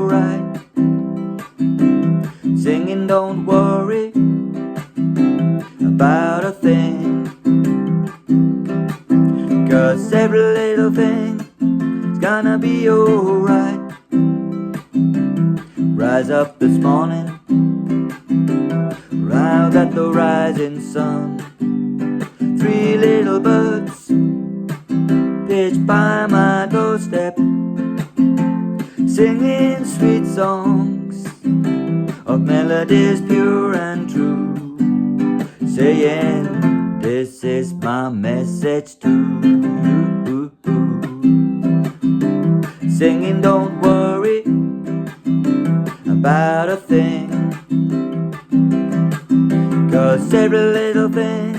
alright. Singing don't worry about a thing, 'cause every little thing is gonna be alright. Rise up this morning, round at the rising sun. Three little birds pitched by my doorstep, singing sweet songs of melodies pure and true, saying, this is my message to you. Singing don't worry about a thing, 'cause every little thing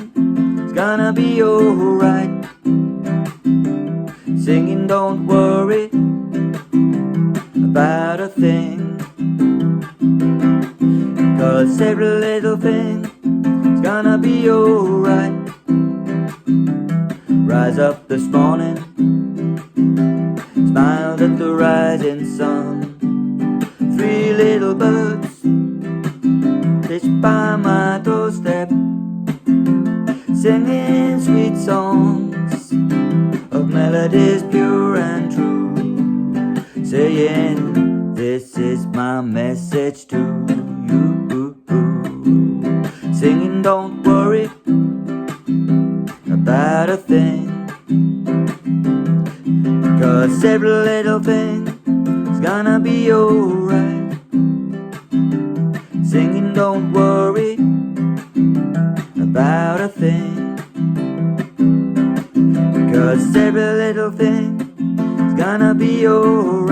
is gonna be alright. Singing don't worry about a thing, 'cause every little thing is gonna be alright. Rise up this morning, smiled at the rising sun. Three little birds pitched by my doorstep, singing sweet songs of melodies pure and true, saying, this is my message to you. Singing don't worry about a thing, 'cause every little thing is gonna be alright. Singing don't worry about a thing, 'cause every little thing is gonna be alright.